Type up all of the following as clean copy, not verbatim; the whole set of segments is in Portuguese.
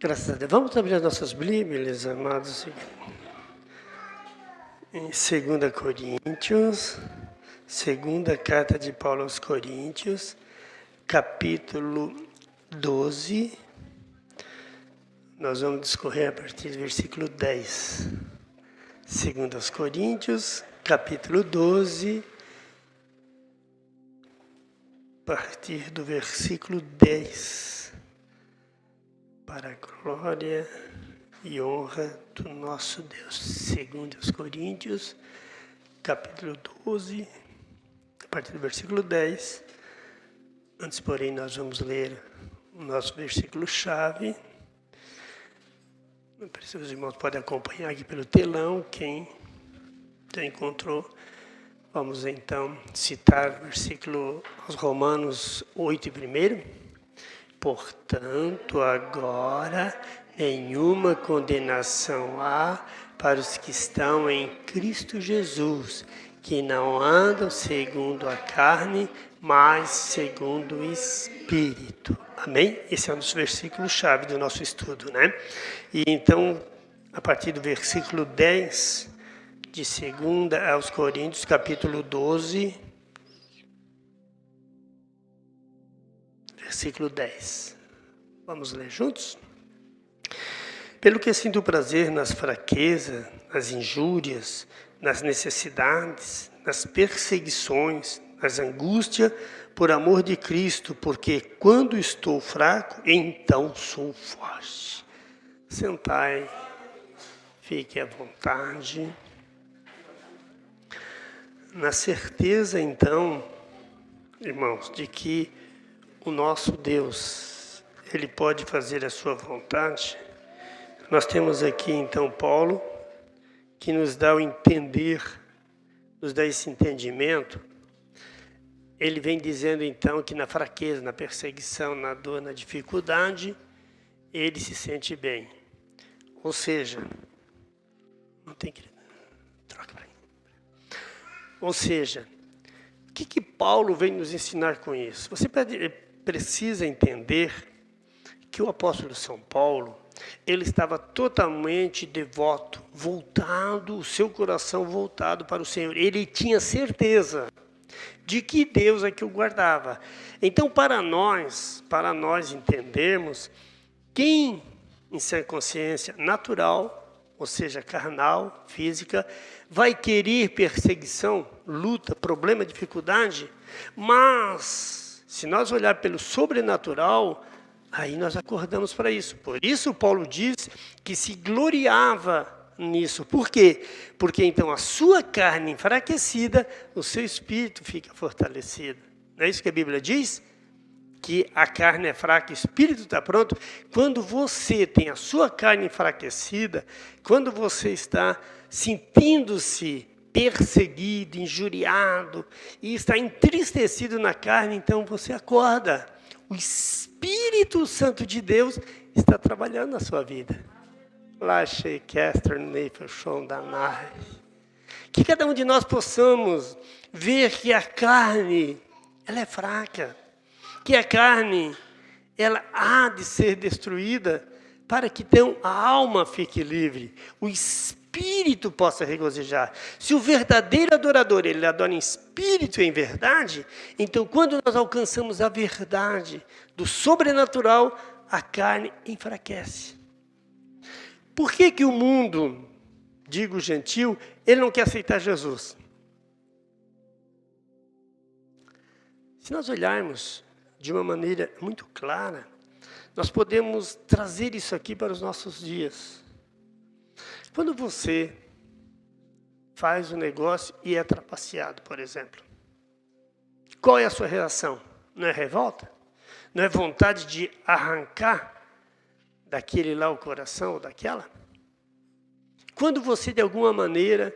Graças a Deus. Vamos abrir as nossas Bíblias, amados. Em 2 Coríntios, segunda carta de Paulo aos Coríntios, capítulo 12. Nós vamos discorrer a partir do versículo 10. 2 Coríntios, capítulo 12, a partir do versículo 10. Para a glória e honra do nosso Deus. 2 Coríntios, capítulo 12, a partir do versículo 10. Antes, porém, nós vamos ler o nosso versículo-chave. Os irmãos podem acompanhar aqui pelo telão, quem já encontrou. Vamos, então, citar o versículo aos Romanos 8 primeiro. Portanto, agora, nenhuma condenação há para os que estão em Cristo Jesus, que não andam segundo a carne, mas segundo o Espírito. Amém? Esse é um dos versículos-chave do nosso estudo, né? E então, a partir do versículo 10, de 2 aos Coríntios, capítulo 12, versículo 10. Vamos ler juntos? Pelo que sinto prazer nas fraquezas, nas injúrias, nas necessidades, nas perseguições, nas angústias, por amor de Cristo, porque quando estou fraco, então sou forte. Sentai, fique à vontade. Na certeza, então, irmãos, de que o nosso Deus, Ele pode fazer a sua vontade. Nós temos aqui, então, Paulo, que nos dá o entender, nos dá esse entendimento. Ele vem dizendo, então, que na fraqueza, na perseguição, na dor, na dificuldade, ele se sente bem. Ou seja, não tem que... Troca para mim. Ou seja, o que Paulo vem nos ensinar com isso? Você precisa entender que o apóstolo São Paulo, ele estava totalmente devoto, voltado, o seu coração voltado para o Senhor. Ele tinha certeza de que Deus é que o guardava. Então, para nós entendermos, quem em sua consciência natural, ou seja, carnal, física, vai querer perseguição, luta, problema, dificuldade, mas se nós olhar pelo sobrenatural, aí nós acordamos para isso. Por isso Paulo diz que se gloriava nisso. Por quê? Porque então a sua carne enfraquecida, o seu espírito fica fortalecido. Não é isso que a Bíblia diz? Que a carne é fraca, o espírito está pronto. Quando você tem a sua carne enfraquecida, quando você está sentindo-se perseguido, injuriado, e está entristecido na carne, então você acorda. O Espírito Santo de Deus está trabalhando na sua vida. Que cada um de nós possamos ver que a carne, ela é fraca. Que a carne, ela há de ser destruída para que então a alma fique livre. O espírito possa regozijar. Se o verdadeiro adorador, ele adora em espírito e em verdade, então quando nós alcançamos a verdade do sobrenatural, a carne enfraquece. Por que o mundo, digo gentil, ele não quer aceitar Jesus? Se nós olharmos de uma maneira muito clara, nós podemos trazer isso aqui para os nossos dias. Quando você faz um negócio e é trapaceado, por exemplo, qual é a sua reação? Não é revolta? Não é vontade de arrancar daquele lá o coração ou daquela? Quando você, de alguma maneira,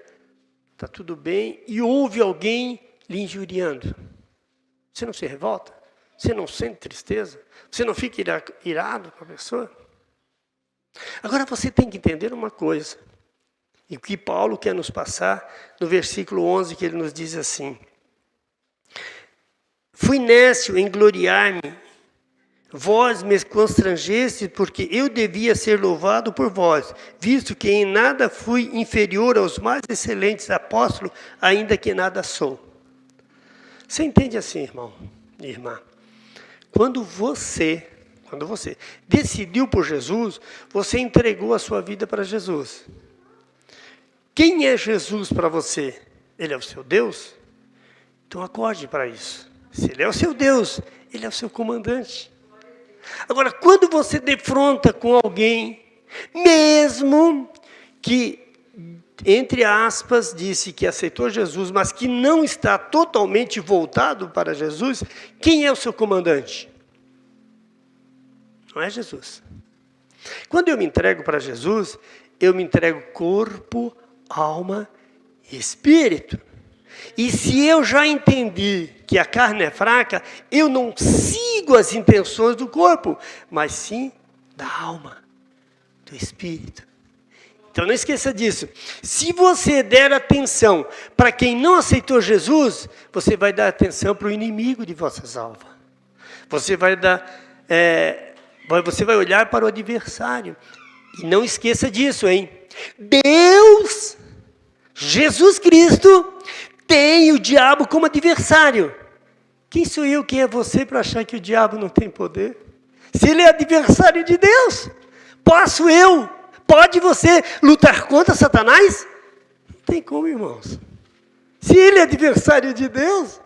está tudo bem e ouve alguém lhe injuriando, você não se revolta? Você não sente tristeza? Você não fica irado com a pessoa? Agora você tem que entender uma coisa. E o que Paulo quer nos passar no versículo 11, que ele nos diz assim: fui nécio em gloriar-me vós me constrangeste, porque eu devia ser louvado por vós, visto que em nada fui inferior aos mais excelentes apóstolos, ainda que nada sou. Você entende assim, irmão e irmã? Quando você decidiu por Jesus, você entregou a sua vida para Jesus. Quem é Jesus para você? Ele é o seu Deus? Então acorde para isso. Se Ele é o seu Deus, Ele é o seu comandante. Agora, quando você defronta com alguém, mesmo que, entre aspas, disse que aceitou Jesus, mas que não está totalmente voltado para Jesus, quem é o seu comandante? Não é Jesus. Quando eu me entrego para Jesus, eu me entrego corpo, alma e espírito. E se eu já entendi que a carne é fraca, eu não sigo as intenções do corpo, mas sim da alma, do espírito. Então não esqueça disso. Se você der atenção para quem não aceitou Jesus, você vai dar atenção para o inimigo de vossas almas. Você vai olhar para o adversário. E não esqueça disso, hein? Deus, Jesus Cristo, tem o diabo como adversário. Quem sou eu, quem é você para achar que o diabo não tem poder? Se ele é adversário de Deus, pode você lutar contra Satanás? Não tem como, irmãos. Se ele é adversário de Deus,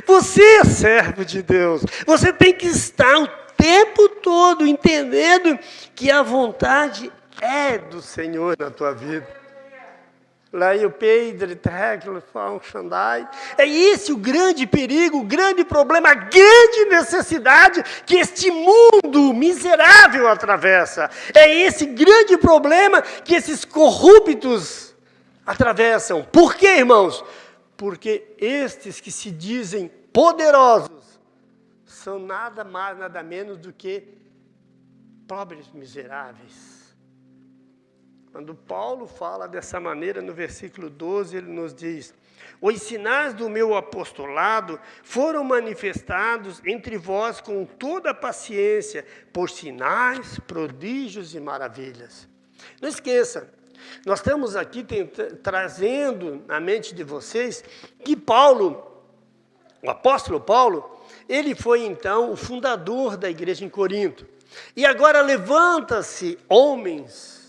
você é servo de Deus. Você tem que estar o tempo todo entendendo que a vontade é do Senhor na tua vida. É esse o grande perigo, o grande problema, a grande necessidade que este mundo miserável atravessa. É esse grande problema que esses corruptos atravessam. Por quê, irmãos? Porque estes que se dizem poderosos são nada mais, nada menos do que pobres miseráveis. Quando Paulo fala dessa maneira, no versículo 12, ele nos diz: os sinais do meu apostolado foram manifestados entre vós com toda a paciência, por sinais, prodígios e maravilhas. Não esqueça, nós estamos aqui trazendo na mente de vocês que Paulo, o apóstolo Paulo, ele foi então o fundador da igreja em Corinto. E agora levanta-se homens,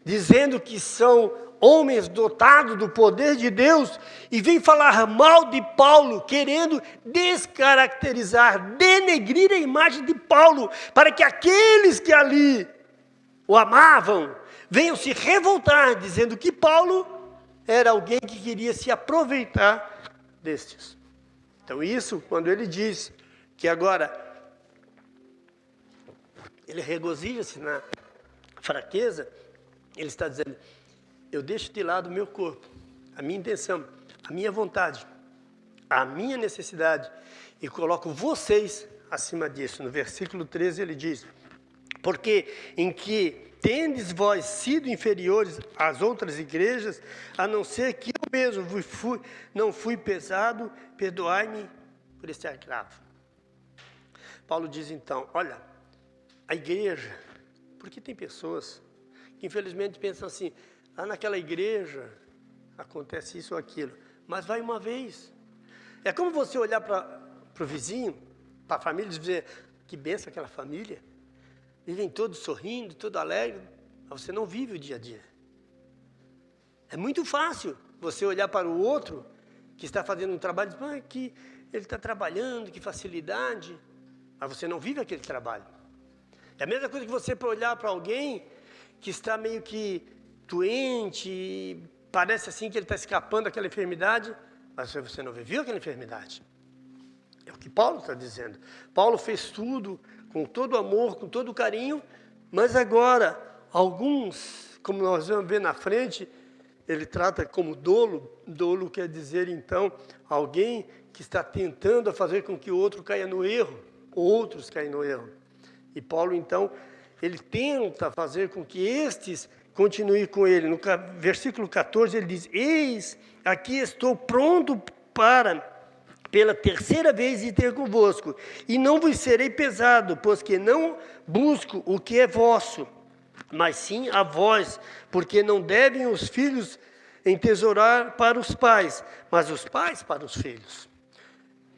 dizendo que são homens dotados do poder de Deus, e vem falar mal de Paulo, querendo descaracterizar, denegrir a imagem de Paulo, para que aqueles que ali o amavam, venham se revoltar, dizendo que Paulo era alguém que queria se aproveitar destes. Então isso, quando ele diz que agora ele regozija-se na fraqueza, ele está dizendo: eu deixo de lado o meu corpo, a minha intenção, a minha vontade, a minha necessidade, e coloco vocês acima disso. No versículo 13 ele diz: porque em que tendes vós sido inferiores às outras igrejas, a não ser que eu mesmo não fui pesado, perdoai-me por este agravo. Paulo diz então: olha, a igreja, porque tem pessoas que infelizmente pensam assim: lá naquela igreja acontece isso ou aquilo, mas vai uma vez. É como você olhar para o vizinho, para a família, e dizer: que benção aquela família, vivem todos sorrindo, todo alegre, mas você não vive o dia a dia. É muito fácil você olhar para o outro que está fazendo um trabalho e dizer: que ele está trabalhando, que facilidade, mas você não vive aquele trabalho. É a mesma coisa que você olhar para alguém que está meio que doente, parece assim que ele está escapando daquela enfermidade, mas você não viveu aquela enfermidade. É o que Paulo está dizendo. Paulo fez tudo com todo amor, com todo carinho, mas agora, alguns, como nós vamos ver na frente, ele trata como dolo. Dolo quer dizer, então, alguém que está tentando fazer com que o outro caia no erro, outros caem no erro. E Paulo, então, ele tenta fazer com que estes continuem com ele. No versículo 14, ele diz: eis, aqui estou pronto para pela terceira vez e ter convosco, e não vos serei pesado, pois que não busco o que é vosso, mas sim a vós, porque não devem os filhos entesourar para os pais, mas os pais para os filhos.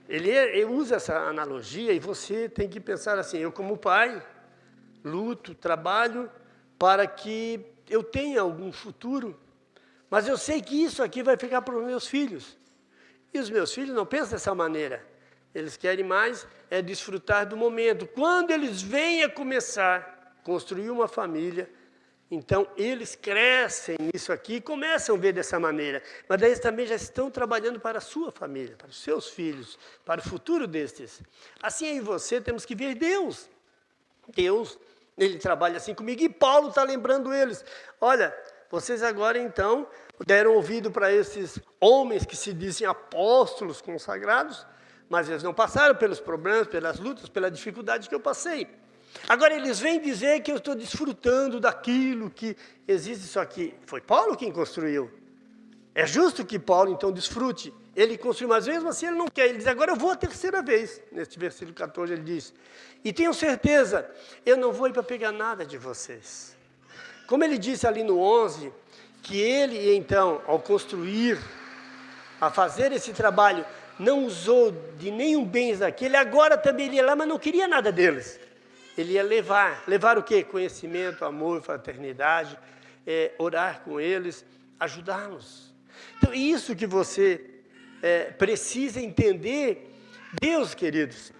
Ele usa essa analogia e você tem que pensar assim, eu como pai, luto, trabalho para que eu tenha algum futuro, mas eu sei que isso aqui vai ficar para os meus filhos. E os meus filhos não pensam dessa maneira. Eles querem mais desfrutar do momento. Quando eles vêm a começar a construir uma família, então eles crescem nisso aqui e começam a ver dessa maneira. Mas daí eles também já estão trabalhando para a sua família, para os seus filhos, para o futuro destes. Assim eu e você temos que ver Deus. Deus, Ele trabalha assim comigo. E Paulo está lembrando eles. Olha, vocês agora então deram ouvido para esses homens que se dizem apóstolos consagrados, mas eles não passaram pelos problemas, pelas lutas, pela dificuldade que eu passei. Agora eles vêm dizer que eu estou desfrutando daquilo que existe, só que foi Paulo quem construiu. É justo que Paulo então desfrute. Ele construiu, mas mesmo assim ele não quer. Ele diz, agora eu vou a terceira vez. Neste versículo 14 ele diz, e tenho certeza, eu não vou ir para pegar nada de vocês. Como ele disse ali no 11, que ele então, ao construir, a fazer esse trabalho, não usou de nenhum bens daquele, agora também ele ia lá, mas não queria nada deles. Ele ia levar o quê? Conhecimento, amor, fraternidade, orar com eles, ajudá-los. Então, isso que você precisa entender. Deus, queridos,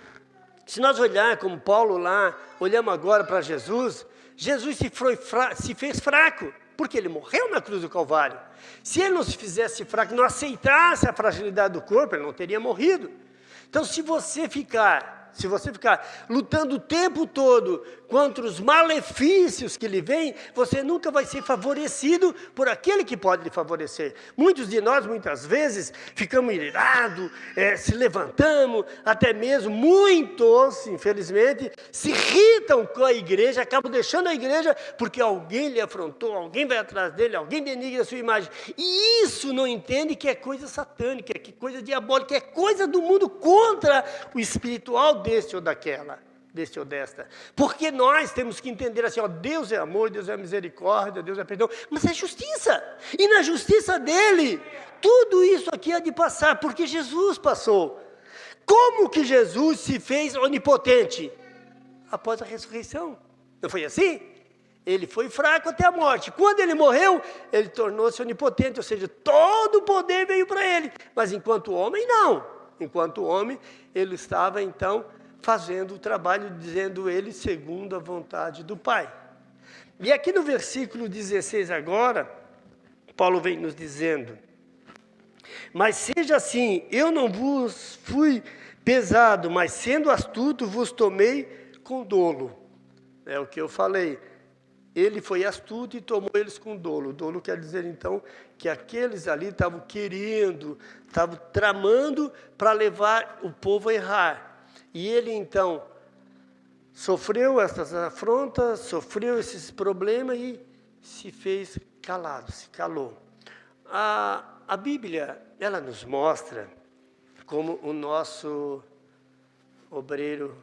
se nós olhar como Paulo lá, olhamos agora para Jesus, Jesus se fez fraco, porque ele morreu na cruz do Calvário. Se ele não se fizesse fraco, não aceitasse a fragilidade do corpo, ele não teria morrido. Então, se você ficar lutando o tempo todo contra os malefícios que lhe vêm, você nunca vai ser favorecido por aquele que pode lhe favorecer. Muitos de nós, muitas vezes, ficamos irados, se levantamos, até mesmo muitos, infelizmente, se irritam com a igreja, acabam deixando a igreja porque alguém lhe afrontou, alguém vai atrás dele, alguém denigra a sua imagem. E isso não entende que é coisa satânica, que é coisa diabólica, que é coisa do mundo contra o espiritual deste ou daquela, deste ou desta. Porque nós temos que entender assim, ó, Deus é amor, Deus é misericórdia, Deus é perdão, mas é justiça. E na justiça dele, tudo isso aqui há de passar, porque Jesus passou. Como que Jesus se fez onipotente? Após a ressurreição. Não foi assim? Ele foi fraco até a morte. Quando ele morreu, ele tornou-se onipotente, ou seja, todo o poder veio para ele. Mas enquanto homem, não. Enquanto homem, ele estava, então, fazendo o trabalho, dizendo ele, segundo a vontade do Pai. E aqui no versículo 16 agora, Paulo vem nos dizendo, mas seja assim, eu não vos fui pesado, mas sendo astuto, vos tomei com dolo. É o que eu falei. Ele foi astuto e tomou eles com dolo. Dolo quer dizer, então, que aqueles ali estavam querendo, estavam tramando para levar o povo a errar. E ele, então, sofreu essas afrontas, sofreu esses problemas e se fez calado, se calou. A Bíblia, ela nos mostra como o nosso obreiro,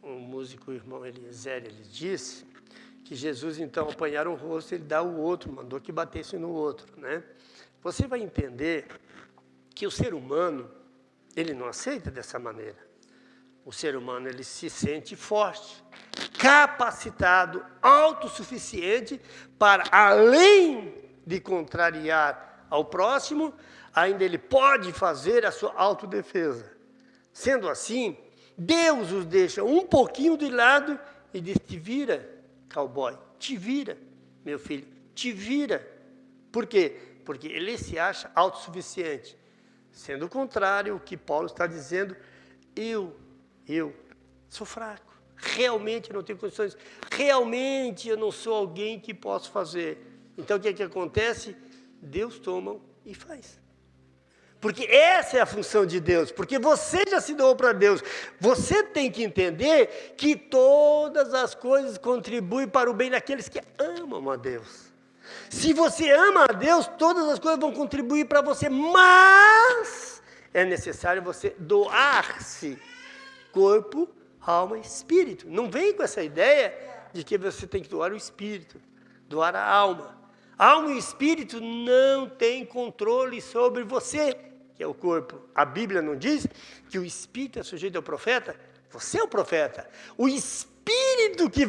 o músico irmão Eliezer, ele disse, que Jesus, então, apanhar o rosto, ele dá o outro, mandou que batesse no outro, né? Você vai entender que o ser humano, ele não aceita dessa maneira. O ser humano, ele se sente forte, capacitado, autossuficiente para, além de contrariar ao próximo, ainda ele pode fazer a sua autodefesa. Sendo assim, Deus os deixa um pouquinho de lado e diz, te vira, cowboy, te vira, meu filho, te vira. Por quê? Porque ele se acha autossuficiente. Sendo o contrário, o que Paulo está dizendo, eu sou fraco, realmente eu não tenho condições, realmente eu não sou alguém que posso fazer. Então o que é que acontece? Deus toma e faz. Porque essa é a função de Deus, porque você já se doou para Deus. Você tem que entender que todas as coisas contribuem para o bem daqueles que amam a Deus. Se você ama a Deus, todas as coisas vão contribuir para você, mas é necessário você doar-se corpo, alma e espírito. Não vem com essa ideia de que você tem que doar o espírito, doar a alma. A alma e o espírito não têm controle sobre você, que é o corpo. A Bíblia não diz que o espírito é sujeito ao profeta? Você é o profeta. O espírito que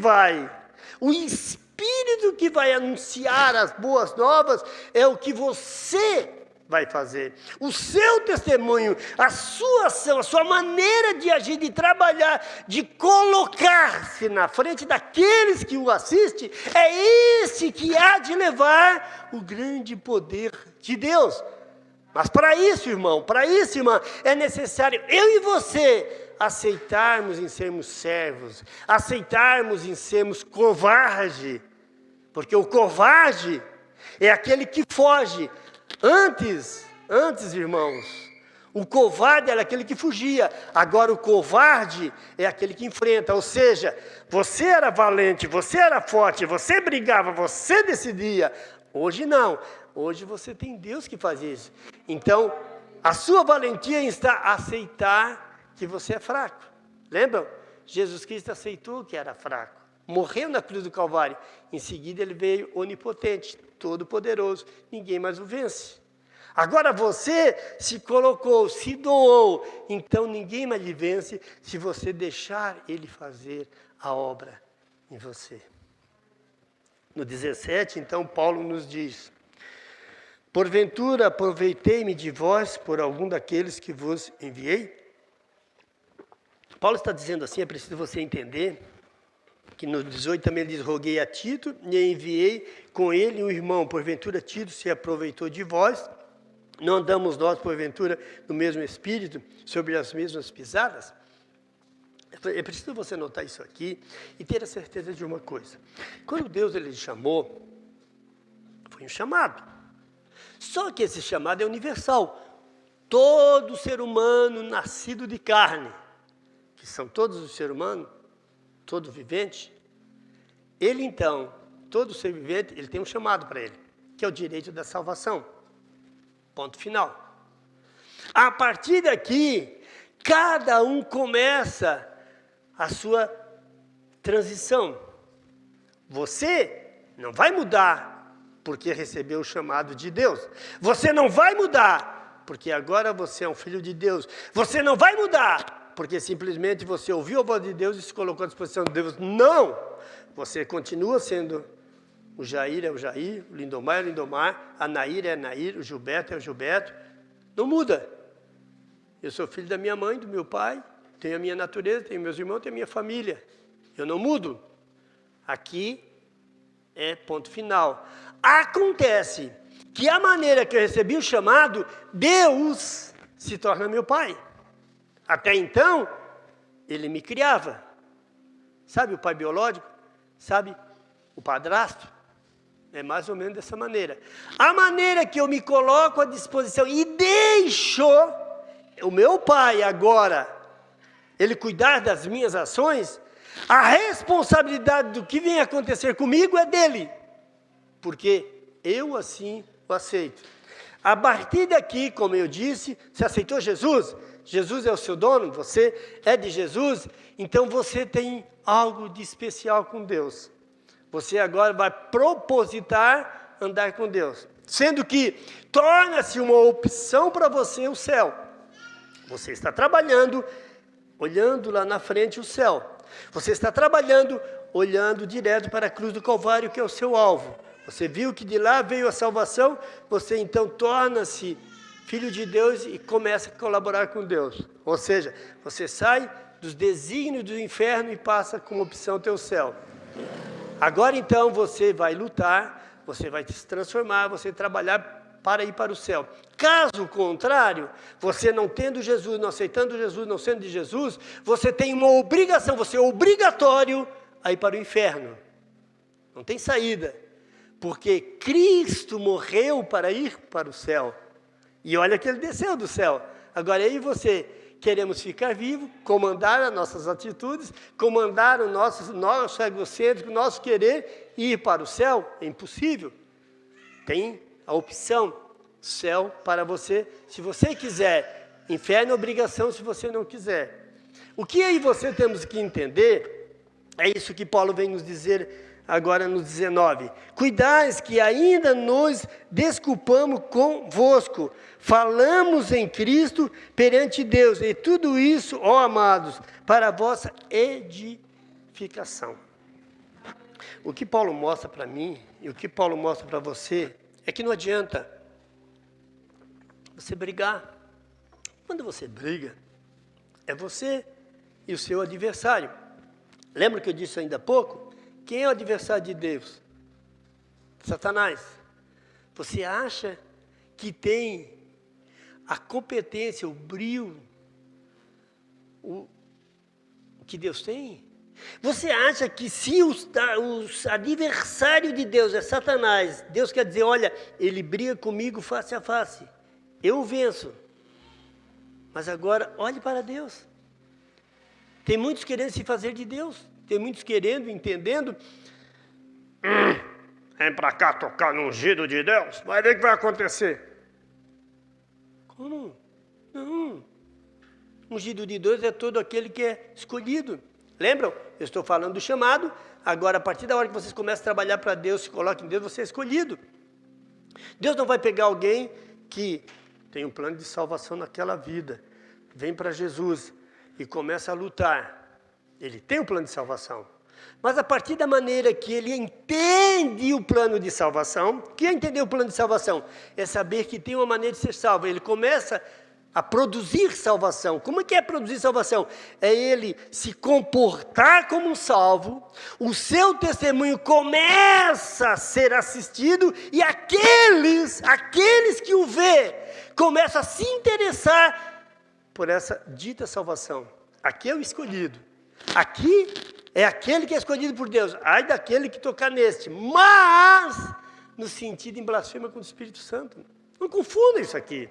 vai anunciar as boas novas é o que você vai fazer. O seu testemunho, a sua ação, a sua maneira de agir, de trabalhar, de colocar-se na frente daqueles que o assistem, é esse que há de levar o grande poder de Deus. Mas para isso, irmão, irmã, é necessário eu e você aceitarmos em sermos servos, aceitarmos em sermos covarde, porque o covarde é aquele que foge. Antes, irmãos, o covarde era aquele que fugia, agora o covarde é aquele que enfrenta, ou seja, você era valente, você era forte, você brigava, você decidia, hoje não, hoje você tem Deus que faz isso. Então, a sua valentia está a aceitar que você é fraco. Lembram? Jesus Cristo aceitou que era fraco, morreu na cruz do Calvário, em seguida ele veio onipotente, todo-poderoso, ninguém mais o vence. Agora você se colocou, se doou, então ninguém mais lhe vence se você deixar ele fazer a obra em você. No 17, então, Paulo nos diz: porventura aproveitei-me de vós por algum daqueles que vos enviei? Paulo está dizendo assim, é preciso você entender, que no 18 também ele diz: roguei a Tito e enviei com ele um irmão, porventura Tito se aproveitou de vós, não andamos nós, porventura, no mesmo espírito, sobre as mesmas pisadas? É preciso você notar isso aqui e ter a certeza de uma coisa. Quando Deus ele chamou, foi um chamado. Só que esse chamado é universal. Todo ser humano nascido de carne, que são todos os seres humanos, todo vivente, ele então, todo ser vivente, ele tem um chamado para ele, que é o direito da salvação. Ponto final. A partir daqui, cada um começa a sua transição. Você não vai mudar porque recebeu o chamado de Deus. Você não vai mudar porque agora você é um filho de Deus. Você não vai mudar porque simplesmente você ouviu a voz de Deus e se colocou à disposição de Deus. Não! Você continua sendo... O Jair é o Jair, o Lindomar é o Lindomar, a Nair é a Nair, o Gilberto é o Gilberto. Não muda. Eu sou filho da minha mãe, do meu pai, tenho a minha natureza, tenho meus irmãos, tenho a minha família. Eu não mudo. Aqui é ponto final. Acontece que a maneira que eu recebi o chamado, Deus se torna meu pai. Até então, ele me criava. Sabe o pai biológico? Sabe o padrasto? É mais ou menos dessa maneira. A maneira que eu me coloco à disposição e deixo o meu pai agora, ele cuidar das minhas ações, a responsabilidade do que vem acontecer comigo é dele. Porque eu assim o aceito. A partir daqui, como eu disse, você aceitou Jesus? Jesus é o seu dono, você é de Jesus, então você tem algo de especial com Deus. Você agora vai propositar andar com Deus. Sendo que torna-se uma opção para você o céu. Você está trabalhando, olhando lá na frente o céu. Você está trabalhando, olhando direto para a cruz do Calvário, que é o seu alvo. Você viu que de lá veio a salvação, você então torna-se filho de Deus e começa a colaborar com Deus. Ou seja, você sai dos desígnios do inferno e passa como opção ter o céu. Agora então você vai lutar, você vai se transformar, você vai trabalhar para ir para o céu. Caso contrário, você não tendo Jesus, não aceitando Jesus, não sendo de Jesus, você tem uma obrigação, você é obrigatório a ir para o inferno. Não tem saída, porque Cristo morreu para ir para o céu. E olha que ele desceu do céu. Agora eu e você queremos ficar vivos, comandar as nossas atitudes, comandar o nosso egocêntrico, o nosso querer e ir para o céu. É impossível. Tem a opção, céu para você. Se você quiser Inferno é obrigação se você não quiser. O que eu e você temos que entender, é isso que Paulo vem nos dizer agora no 19. Cuidais que ainda nos desculpamos convosco, falamos em Cristo perante Deus, e tudo isso, ó amados, para a vossa edificação. O que Paulo mostra para mim, e o que Paulo mostra para você, é que não adianta você brigar. Quando você briga, é você e o seu adversário. Lembra que eu disse ainda há pouco? Quem é o adversário de Deus? Satanás. Você acha que tem a competência, o brio, o que Deus tem? Você acha que se o adversário de Deus é Satanás, Deus quer dizer, olha, ele briga comigo face a face, eu o venço. Mas agora, olhe para Deus. Tem muitos querendo se fazer de Deus. Tem muitos querendo, entendendo. Vem para cá tocar no ungido de Deus. Vai ver o que vai acontecer. Como? Não. Ungido de Deus é todo aquele que é escolhido. Lembram? Eu estou falando do chamado. Agora, a partir da hora que vocês começam a trabalhar para Deus, se coloquem em Deus, você é escolhido. Deus não vai pegar alguém que tem um plano de salvação naquela vida, vem para Jesus e começa a lutar. Ele tem um plano de salvação, mas a partir da maneira que ele entende o plano de salvação, o que é entender o plano de salvação? É saber que tem uma maneira de ser salvo. Ele começa a produzir salvação. Como é que é produzir salvação? É ele se comportar como um salvo, o seu testemunho começa a ser assistido e aqueles que o vê, começam a se interessar por essa dita salvação. Aqui é o escolhido. Aqui é aquele que é escolhido por Deus. Ai daquele que tocar neste. Mas, no sentido em blasfêmia contra o Espírito Santo. Não confunda isso aqui.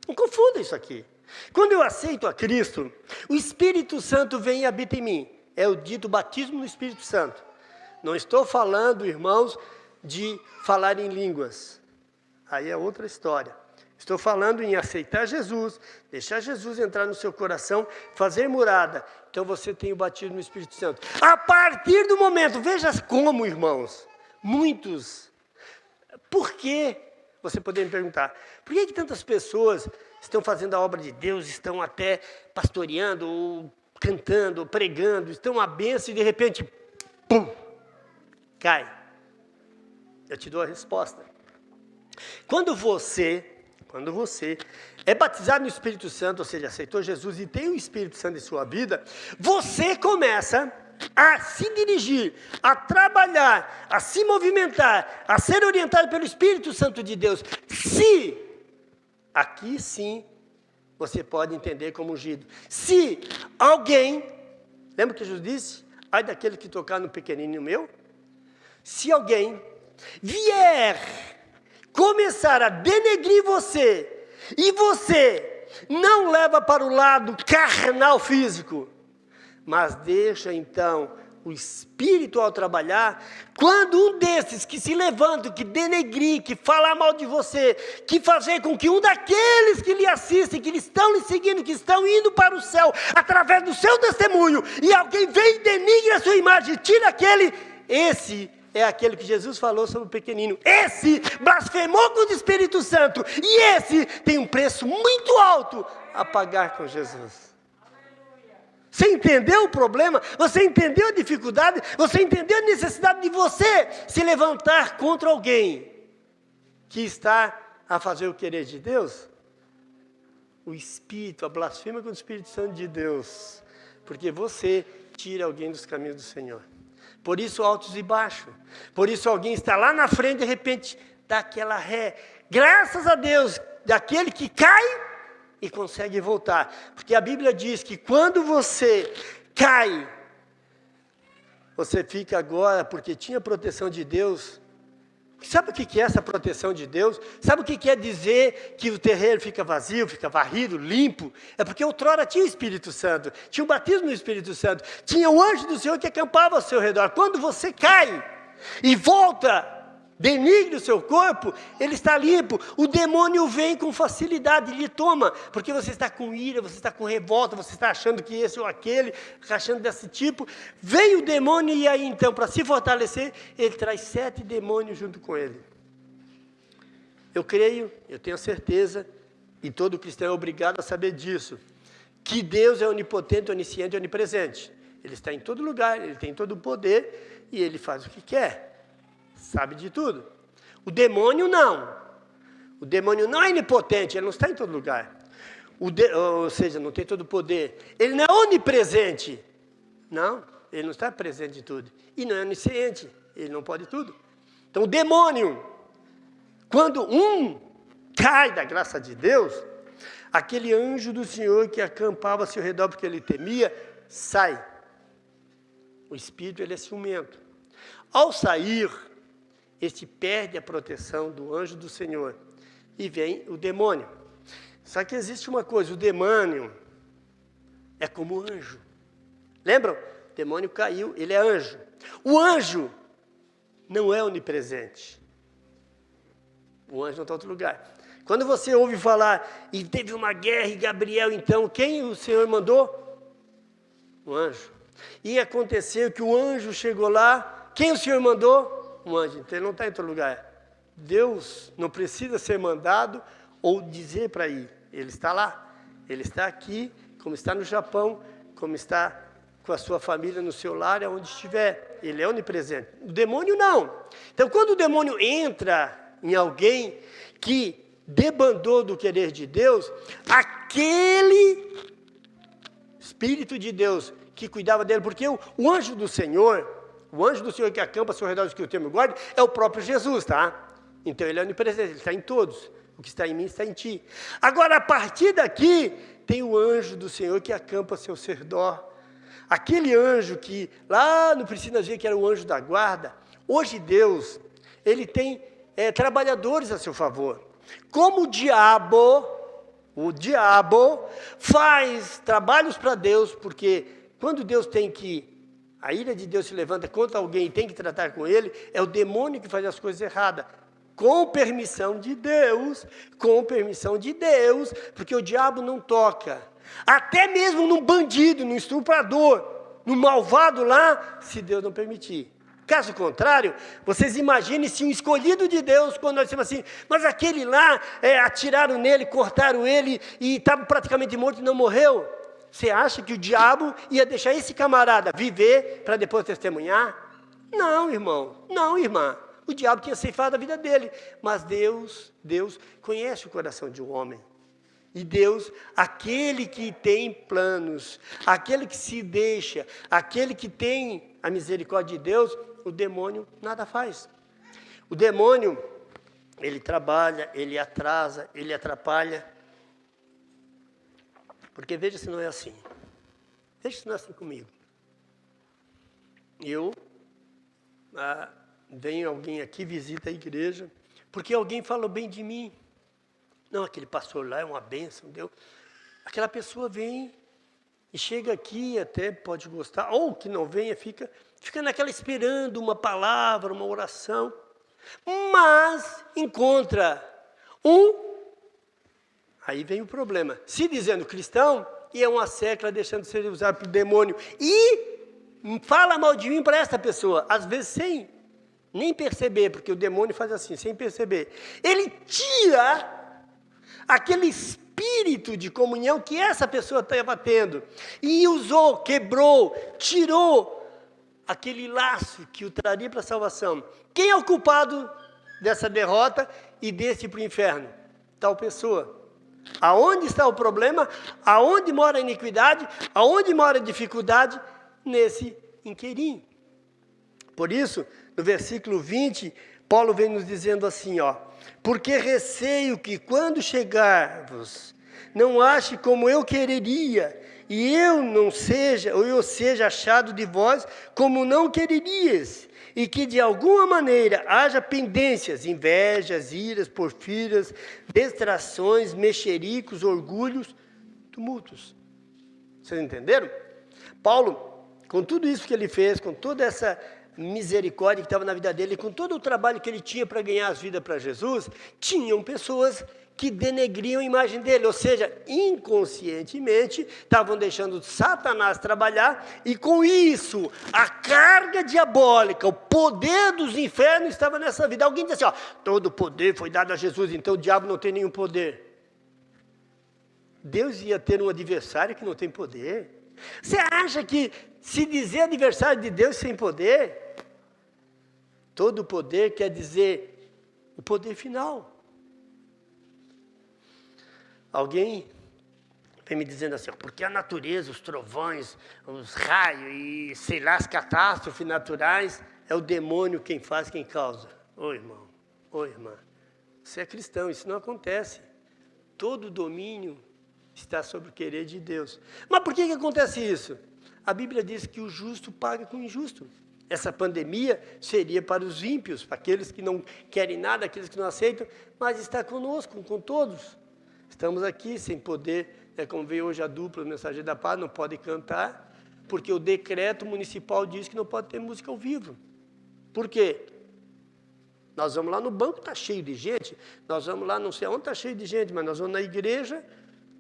Não confunda isso aqui. Quando eu aceito a Cristo, o Espírito Santo vem e habita em mim. É o dito batismo no Espírito Santo. Não estou falando, irmãos, de falar em línguas. Aí é outra história. Estou falando em aceitar Jesus, deixar Jesus entrar no seu coração, fazer morada. Então você tem o batismo no Espírito Santo. A partir do momento, veja como, irmãos, muitos. Por quê? Você poderia me perguntar, por que tantas pessoas estão fazendo a obra de Deus, estão até pastoreando, ou cantando, ou pregando, estão à bênção e de repente, pum, cai. Eu te dou a resposta. Quando você é batizado no Espírito Santo, ou seja, aceitou Jesus e tem o Espírito Santo em sua vida, você começa a se dirigir, a trabalhar, a se movimentar, a ser orientado pelo Espírito Santo de Deus. Se, aqui sim, você pode entender como ungido. Se alguém, lembra que Jesus disse? Ai daquele que tocar no pequenino meu. Se alguém vier começar a denegrir você, e você não leva para o lado carnal físico, mas deixa então o Espírito ao trabalhar, quando um desses que se levanta, que denegrir, que falar mal de você, que fazer com que um daqueles que lhe assistem, que estão lhe seguindo, que estão indo para o céu, através do seu testemunho, e alguém vem e denigre a sua imagem, tira aquele, esse é aquele que Jesus falou sobre o pequenino. Esse blasfemou contra o Espírito Santo, e esse tem um preço muito alto a pagar com Jesus. Você entendeu o problema? Você entendeu a dificuldade? Você entendeu a necessidade de você se levantar contra alguém que está a fazer o querer de Deus? O Espírito, a blasfêmia contra o Espírito Santo de Deus. Porque você tira alguém dos caminhos do Senhor. Por isso altos e baixos. Por isso alguém está lá na frente e de repente dá aquela ré. Graças a Deus, daquele que cai e consegue voltar. Porque a Bíblia diz que quando você cai, você fica agora, porque tinha proteção de Deus. Sabe o que é essa proteção de Deus? Sabe o que quer dizer que o terreiro fica vazio, fica varrido, limpo? É porque outrora tinha o Espírito Santo, tinha o batismo no Espírito Santo, tinha o anjo do Senhor que acampava ao seu redor. Quando você cai e volta, denigre o seu corpo, ele está limpo. O demônio vem com facilidade, ele toma, porque você está com ira, você está com revolta, você está achando que esse ou aquele, achando desse tipo. Vem o demônio e aí então, para se fortalecer, ele traz 7 demônios junto com ele. Eu creio, eu tenho certeza, e todo cristão é obrigado a saber disso, que Deus é onipotente, onisciente e onipresente. Ele está em todo lugar, ele tem todo o poder e ele faz o que quer. Sabe de tudo. O demônio não. O demônio não é onipotente, ele não está em todo lugar. Ou seja, não tem todo o poder. Ele não é onipresente. Não, ele não está presente em tudo. E não é onisciente, ele não pode tudo. Então o demônio, quando cai da graça de Deus, aquele anjo do Senhor que acampava ao seu redor porque ele temia, sai. O espírito, ele é ciumento. Ao sair, este perde a proteção do anjo do Senhor e vem o demônio. Só que existe uma coisa, o demônio é como anjo. Lembram? O demônio caiu, ele é anjo. O anjo não é onipresente. O anjo não está em outro lugar. Quando você ouve falar, e teve uma guerra, e Gabriel, então, quem o Senhor mandou? O anjo. E aconteceu que o anjo chegou lá, quem o Senhor mandou? Um anjo. Então ele não está em outro lugar. Deus não precisa ser mandado ou dizer para ir. Ele está lá. Ele está aqui, como está no Japão, como está com a sua família no seu lar, aonde estiver. Ele é onipresente. O demônio não. Então quando o demônio entra em alguém que debandou do querer de Deus, aquele Espírito de Deus que cuidava dele, porque o anjo do Senhor que acampa ao seu redor, que o temo guarde, é o próprio Jesus, tá? Então ele é onipresente, ele está em todos. O que está em mim está em ti. Agora, a partir daqui, tem o anjo do Senhor que acampa ao seu redor. Aquele anjo que lá no princípio nós vimos que era o anjo da guarda, hoje Deus, ele tem trabalhadores a seu favor. Como o diabo faz trabalhos para Deus, porque quando Deus a ira de Deus se levanta contra alguém e tem que tratar com ele, é o demônio que faz as coisas erradas. Com permissão de Deus, porque o diabo não toca. Até mesmo num bandido, num estuprador, num malvado lá, se Deus não permitir. Caso contrário, vocês imaginem se um escolhido de Deus, quando nós dizemos assim, mas aquele lá, atiraram nele, cortaram ele e estava praticamente morto e não morreu. Você acha que o diabo ia deixar esse camarada viver para depois testemunhar? Não, irmão, não, irmã. O diabo tinha ceifado a vida dele. Mas Deus conhece o coração de um homem. E Deus, aquele que tem planos, aquele que se deixa, aquele que tem a misericórdia de Deus, o demônio nada faz. O demônio, ele trabalha, ele atrasa, ele atrapalha. Porque veja se não é assim. Veja se não é assim comigo. Vem alguém aqui, visita a igreja, porque alguém falou bem de mim. Não, aquele pastor lá é uma bênção, deu. Aquela pessoa vem e chega aqui, até pode gostar, ou que não venha, fica naquela esperando uma palavra, uma oração, mas encontra aí vem o problema, se dizendo cristão, e é uma secla deixando de ser usado pelo demônio, e fala mal de mim para esta pessoa, às vezes sem nem perceber, porque o demônio faz assim, sem perceber. Ele tira aquele espírito de comunhão que essa pessoa estava tendo, e usou, quebrou, tirou aquele laço que o traria para a salvação. Quem é o culpado dessa derrota e desse para o inferno? Tal pessoa. Aonde está o problema? Aonde mora a iniquidade? Aonde mora a dificuldade? Nesse inqueirinho. Por isso, no versículo 20, Paulo vem nos dizendo assim, porque receio que quando chegarvos, não ache como eu quereria, e eu seja achado de vós como não quererias, e que de alguma maneira haja pendências, invejas, iras, porfírias, distrações, mexericos, orgulhos, tumultos. Vocês entenderam? Paulo, com tudo isso que ele fez, com toda essa misericórdia que estava na vida dele, com todo o trabalho que ele tinha para ganhar as vidas para Jesus, tinham pessoas que denegriam a imagem dele, ou seja, inconscientemente estavam deixando Satanás trabalhar, e com isso, a carga diabólica, o poder dos infernos estava nessa vida. Alguém diz assim, ó, todo o poder foi dado a Jesus, então o diabo não tem nenhum poder. Deus ia ter um adversário que não tem poder? Você acha que se dizer adversário de Deus sem poder, todo o poder quer dizer o poder final? Alguém vem me dizendo assim, ó, porque a natureza, os trovões, os raios e, sei lá, as catástrofes naturais, é o demônio quem faz, quem causa. Ô irmão, ô irmã, você é cristão, isso não acontece. Todo domínio está sob o querer de Deus. Mas por que acontece isso? A Bíblia diz que o justo paga com o injusto. Essa pandemia seria para os ímpios, para aqueles que não querem nada, aqueles que não aceitam, mas está conosco, com todos. Estamos aqui sem poder, como veio hoje a dupla Mensageiro da Paz, não pode cantar, porque o decreto municipal diz que não pode ter música ao vivo. Por quê? Nós vamos lá no banco, está cheio de gente, nós vamos lá, não sei onde está cheio de gente, mas nós vamos na igreja,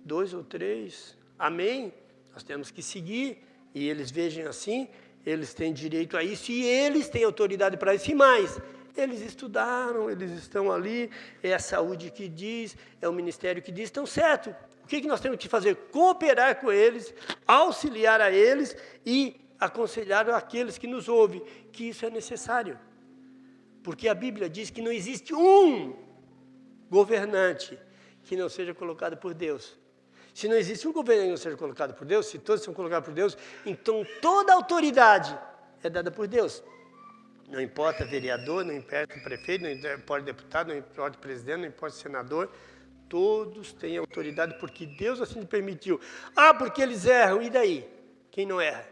2 ou 3, amém? Nós temos que seguir, e eles vejam assim, eles têm direito a isso, e eles têm autoridade para isso, e mais, eles estudaram, eles estão ali, é a saúde que diz, é o ministério que diz, estão certo. O que nós temos que fazer? Cooperar com eles, auxiliar a eles e aconselhar aqueles que nos ouvem, que isso é necessário. Porque a Bíblia diz que não existe um governante que não seja colocado por Deus. Se não existe um governante que não seja colocado por Deus, se todos são colocados por Deus, então toda a autoridade é dada por Deus. Não importa vereador, não importa prefeito, não importa deputado, não importa presidente, não importa senador, todos têm autoridade porque Deus assim permitiu. Ah, porque eles erram, e daí? Quem não erra?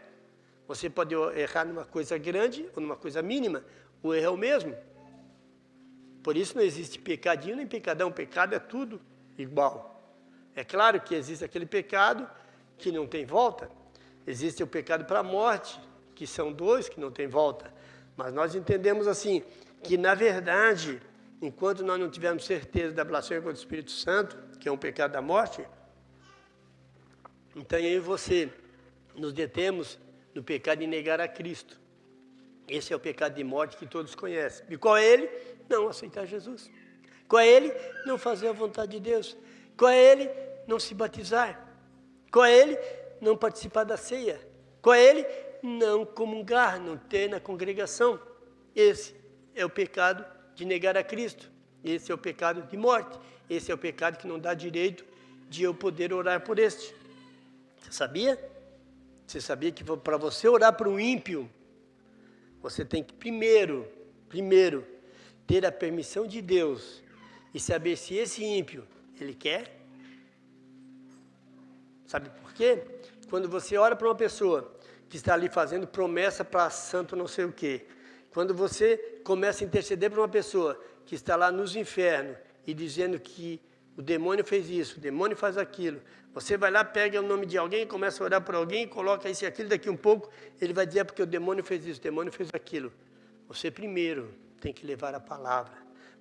Você pode errar numa coisa grande ou numa coisa mínima, o erro é o mesmo. Por isso não existe pecadinho nem pecadão, pecado é tudo igual. É claro que existe aquele pecado que não tem volta, existe o pecado para a morte, que são 2 que não tem volta. Mas nós entendemos assim, que na verdade, enquanto nós não tivermos certeza da blasfêmia contra o Espírito Santo, que é um pecado da morte, então eu e você nos detemos no pecado de negar a Cristo. Esse é o pecado de morte que todos conhecem. E qual é ele? Não aceitar Jesus. Qual é ele? Não fazer a vontade de Deus. Qual é ele? Não se batizar. Qual é ele? Não participar da ceia. Qual é ele? Não comungar, não ter na congregação. Esse é o pecado de negar a Cristo. Esse é o pecado de morte. Esse é o pecado que não dá direito de eu poder orar por este. Você sabia? Você sabia que para você orar por um ímpio, você tem que primeiro, ter a permissão de Deus e saber se esse ímpio, ele quer? Sabe por quê? Quando você ora para uma pessoa que está ali fazendo promessa para santo não sei o quê, quando você começa a interceder para uma pessoa que está lá nos infernos e dizendo que o demônio fez isso, o demônio faz aquilo, você vai lá, pega o nome de alguém, começa a orar por alguém, coloca isso e aquilo, daqui um pouco ele vai dizer porque o demônio fez isso, o demônio fez aquilo. Você primeiro tem que levar a palavra,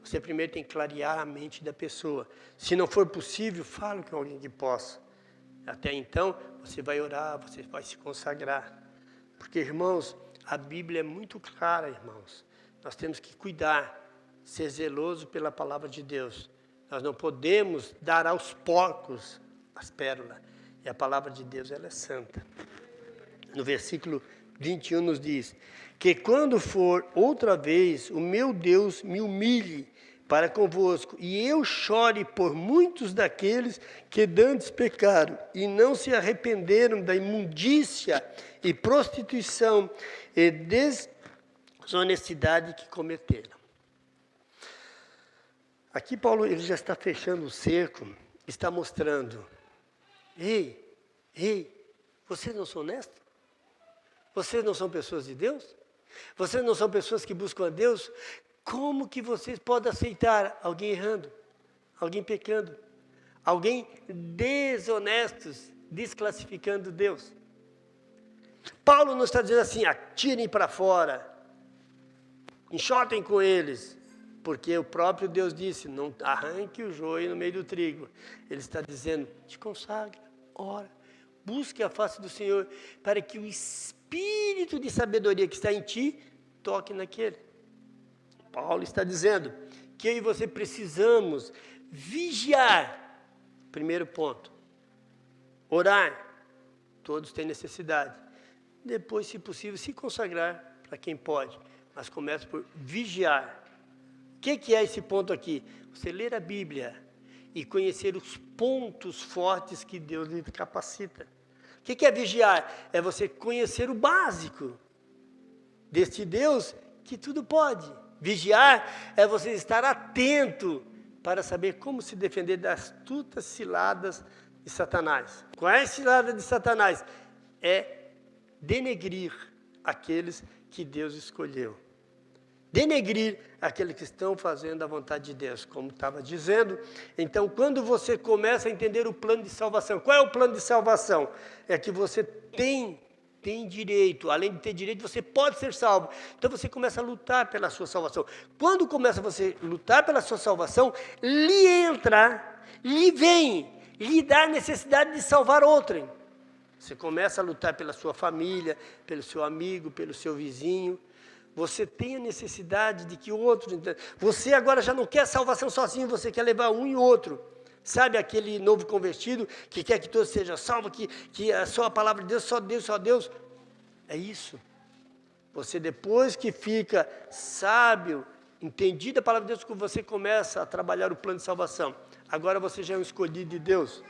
você primeiro tem que clarear a mente da pessoa. Se não for possível, fale com alguém que possa. Até então, você vai orar, você vai se consagrar. Porque, irmãos, a Bíblia é muito clara, irmãos. Nós temos que cuidar, ser zeloso pela palavra de Deus. Nós não podemos dar aos porcos as pérolas. E a palavra de Deus, ela é santa. No versículo 21 nos diz, que quando for outra vez, o meu Deus me humilhe para convosco, e eu chore por muitos daqueles que dantes pecaram, e não se arrependeram da imundícia e prostituição e desonestidade que cometeram. Aqui Paulo ele já está fechando o cerco, está mostrando, ei, vocês não são honestos? Vocês não são pessoas de Deus? Vocês não são pessoas que buscam a Deus? Como que vocês podem aceitar alguém errando, alguém pecando, alguém desonestos, desclassificando Deus? Paulo não está dizendo assim, atirem para fora, enxotem com eles, porque o próprio Deus disse, não arranque o joio no meio do trigo. Ele está dizendo, te consagra, ora, busque a face do Senhor, para que o espírito de sabedoria que está em ti, toque naquele. Paulo está dizendo que eu e você precisamos vigiar. Primeiro ponto, orar, todos têm necessidade. Depois, se possível, se consagrar para quem pode, mas começa por vigiar. O que é esse ponto aqui? Você ler a Bíblia e conhecer os pontos fortes que Deus lhe capacita. O que é vigiar? É você conhecer o básico deste Deus que tudo pode. Vigiar é você estar atento para saber como se defender das astutas ciladas de Satanás. Qual é a cilada de Satanás? É denegrir aqueles que Deus escolheu. Denegrir aqueles que estão fazendo a vontade de Deus, como estava dizendo. Então, quando você começa a entender o plano de salvação, qual é o plano de salvação? É que você tem direito, além de ter direito, você pode ser salvo. Então, você começa a lutar pela sua salvação. Quando começa você a lutar pela sua salvação, lhe dá a necessidade de salvar outrem. Você começa a lutar pela sua família, pelo seu amigo, pelo seu vizinho. Você tem a necessidade de que o outro... Você agora já não quer salvação sozinho, você quer levar um e outro. Sabe aquele novo convertido que quer que todos sejam salvos, que a só a palavra de Deus, só Deus, só Deus? É isso. Você depois que fica sábio, entendido a palavra de Deus, que você começa a trabalhar o plano de salvação. Agora você já é um escolhido de Deus.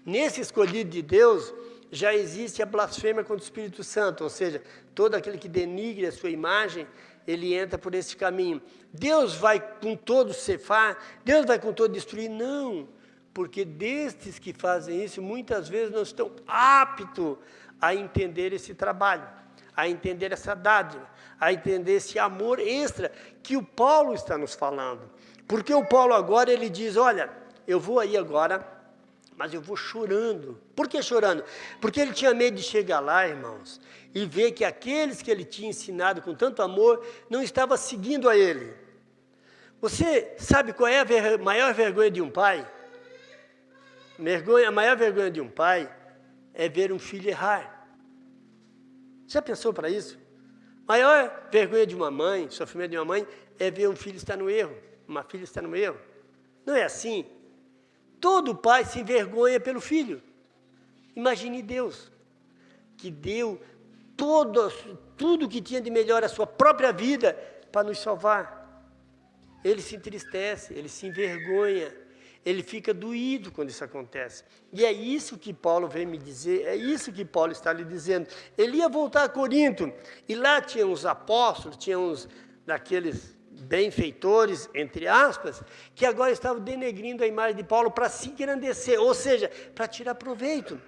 Nesse escolhido de Deus, já existe a blasfêmia contra o Espírito Santo, ou seja, todo aquele que denigre a sua imagem, ele entra por esse caminho. Deus vai com todo cefar, Deus vai com todo destruir? Não, porque destes que fazem isso, muitas vezes não estão aptos a entender esse trabalho, a entender essa dádiva, a entender esse amor extra que o Paulo está nos falando. Porque o Paulo agora, ele diz, olha, eu vou aí agora, mas eu vou chorando. Por que chorando? Porque ele tinha medo de chegar lá, irmãos, e ver que aqueles que ele tinha ensinado com tanto amor, não estavam seguindo a ele. Você sabe qual é a maior vergonha de um pai? A maior vergonha de um pai é ver um filho errar. Já pensou para isso? A maior vergonha de uma mãe, sofrimento de uma mãe, é ver um filho estar no erro, uma filha estar no erro. Não é assim? Todo pai se envergonha pelo filho. Imagine Deus, que deu tudo que tinha de melhor a sua própria vida para nos salvar. Ele se entristece, ele se envergonha, ele fica doído quando isso acontece. E é isso que Paulo vem me dizer, é isso que Paulo está lhe dizendo. Ele ia voltar a Corinto, e lá tinha uns apóstolos, tinha uns daqueles benfeitores, entre aspas, que agora estavam denegrindo a imagem de Paulo para se engrandecer, ou seja, para tirar proveito.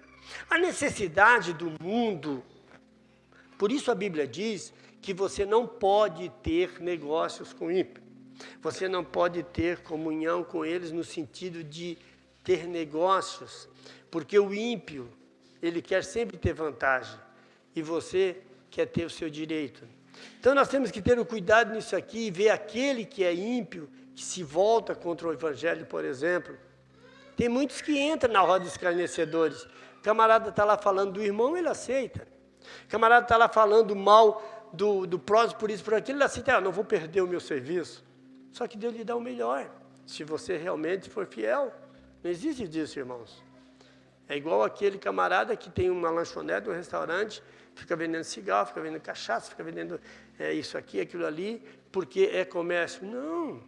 A necessidade do mundo, por isso a Bíblia diz que você não pode ter negócios com ímpio. Você não pode ter comunhão com eles no sentido de ter negócios, porque o ímpio, ele quer sempre ter vantagem, e você quer ter o seu direito. Então nós temos que ter o cuidado nisso aqui e ver aquele que é ímpio, que se volta contra o Evangelho, por exemplo. Tem muitos que entram na roda dos escarnecedores. O camarada está lá falando do irmão, ele aceita. O camarada está lá falando mal do próximo, por isso, por aquilo, ele aceita, não vou perder o meu serviço. Só que Deus lhe dá o melhor, se você realmente for fiel. Não existe disso, irmãos. É igual aquele camarada que tem uma lanchonete, um restaurante, fica vendendo cigarro, fica vendendo cachaça, fica vendendo isso aqui, aquilo ali, porque é comércio. Não,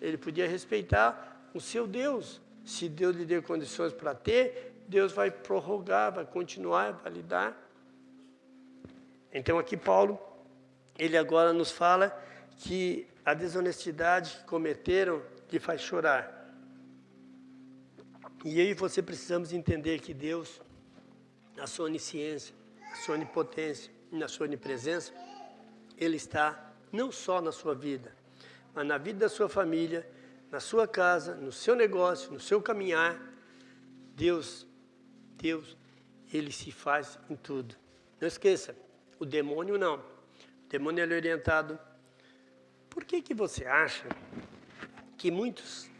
ele podia respeitar o seu Deus. Se Deus lhe deu condições para ter, Deus vai prorrogar, vai continuar, vai lhe dar. Então aqui Paulo, ele agora nos fala que a desonestidade que cometeram lhe faz chorar. E eu e você precisamos entender que Deus, na sua onisciência, na sua onipotência e na sua onipresença, Ele está não só na sua vida, mas na vida da sua família, na sua casa, no seu negócio, no seu caminhar. Deus, Ele se faz em tudo. Não esqueça, o demônio não. O demônio ele é orientado Por que você acha que muitos,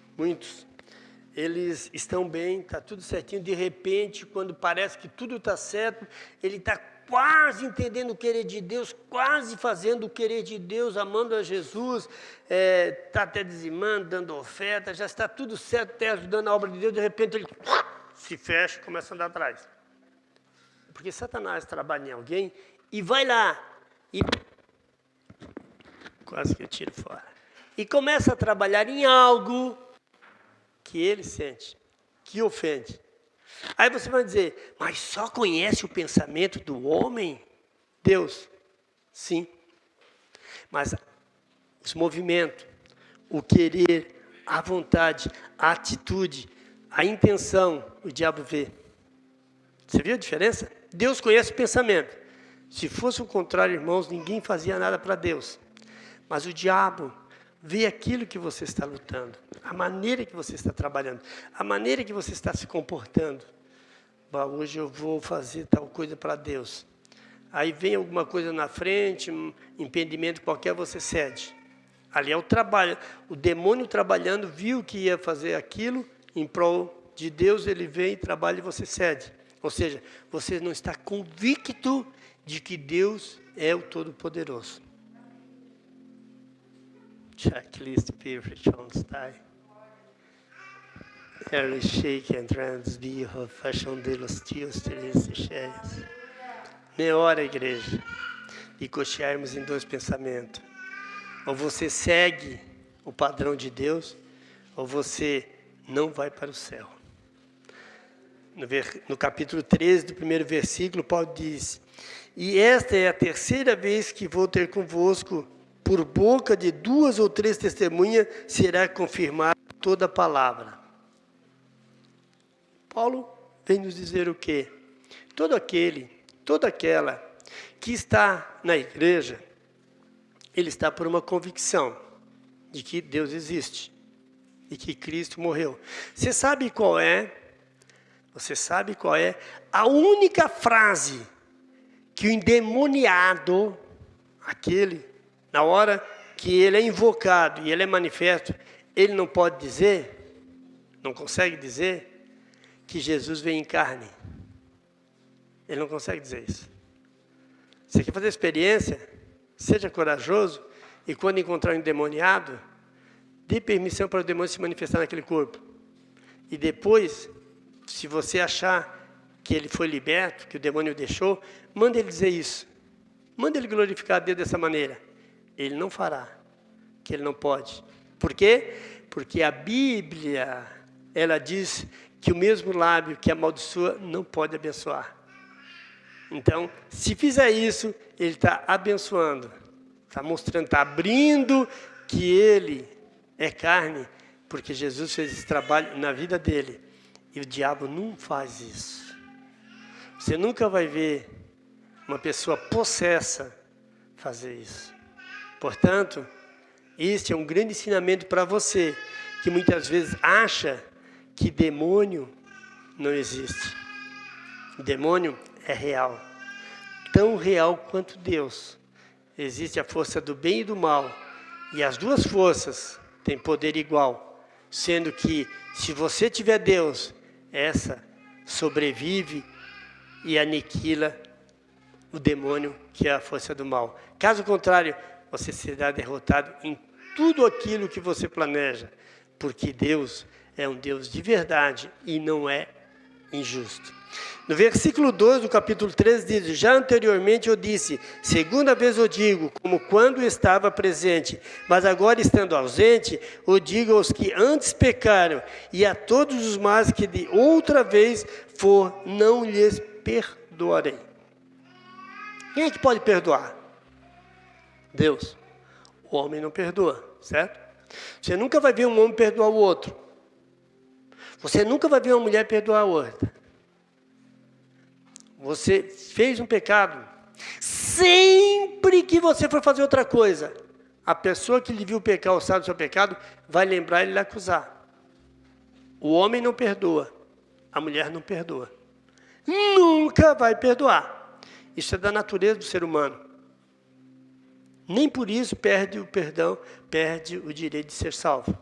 eles estão bem, está tudo certinho, de repente, quando parece que tudo está certo, ele está quase entendendo o querer de Deus, quase fazendo o querer de Deus, amando a Jesus, está até dizimando, dando oferta, já está tudo certo, até ajudando a obra de Deus, de repente ele se fecha e começa a andar atrás. Porque Satanás trabalha em alguém e vai lá e quase que eu tiro fora. E começa a trabalhar em algo que ele sente, que ofende. Aí você vai dizer, mas só conhece o pensamento do homem? Deus, sim. Mas os movimentos, o querer, a vontade, a atitude, a intenção, o diabo vê. Você viu a diferença? Deus conhece o pensamento. Se fosse o contrário, irmãos, ninguém fazia nada para Deus. Mas o diabo vê aquilo que você está lutando, a maneira que você está trabalhando, a maneira que você está se comportando. Hoje eu vou fazer tal coisa para Deus. Aí vem alguma coisa na frente, um impedimento qualquer, você cede. Ali é o trabalho. O demônio trabalhando, viu que ia fazer aquilo, em prol de Deus, ele vem e trabalha e você cede. Ou seja, você não está convicto de que Deus é o Todo-Poderoso. Checklist Pirate on style. Early shake and trans be of fashion de los tios cheias. Não é hora, igreja, de cochearmos em dois pensamentos. Ou você segue o padrão de Deus, ou você não vai para o céu. No capítulo 13 do primeiro versículo, Paulo diz: e esta é a terceira vez que vou ter convosco, por boca de 2 ou 3 testemunhas será confirmada toda a palavra. Paulo vem nos dizer o quê? Toda aquela que está na igreja, ele está por uma convicção de que Deus existe e que Cristo morreu. Você sabe qual é a única frase que o endemoniado, aquele, na hora que ele é invocado e ele é manifesto, ele não pode dizer, não consegue dizer, que Jesus veio em carne. Ele não consegue dizer isso. Você quer fazer experiência? Seja corajoso e quando encontrar um endemoniado, dê permissão para o demônio se manifestar naquele corpo. E depois, se você achar que ele foi liberto, que o demônio o deixou, manda ele dizer isso. Manda ele glorificar a Deus dessa maneira. Ele não fará, que ele não pode. Por quê? Porque a Bíblia, ela diz que o mesmo lábio que amaldiçoa não pode abençoar. Então, se fizer isso, ele está abençoando, está mostrando, está abrindo que ele é carne, porque Jesus fez esse trabalho na vida dele. E o diabo não faz isso. Você nunca vai ver uma pessoa possessa fazer isso. Portanto, este é um grande ensinamento para você, que muitas vezes acha que demônio não existe. O demônio é real. Tão real quanto Deus. Existe a força do bem e do mal. E as duas forças têm poder igual. Sendo que, se você tiver Deus, essa sobrevive e aniquila o demônio, que é a força do mal. Caso contrário, você será derrotado em tudo aquilo que você planeja, porque Deus é um Deus de verdade e não é injusto. No versículo 2 do capítulo 13 diz: já anteriormente eu disse, segunda vez eu digo, como quando estava presente, mas agora estando ausente, eu digo aos que antes pecaram, e a todos os mais que de outra vez for, não lhes perdoarei. Quem é que pode perdoar? Deus. O homem não perdoa, certo? Você nunca vai ver um homem perdoar o outro. Você nunca vai ver uma mulher perdoar a outra. Você fez um pecado. Sempre que você for fazer outra coisa, a pessoa que lhe viu pecar ou sabe do seu pecado, vai lembrar e lhe acusar. O homem não perdoa. A mulher não perdoa. Nunca vai perdoar. Isso é da natureza do ser humano. Nem por isso perde o perdão, perde o direito de ser salvo.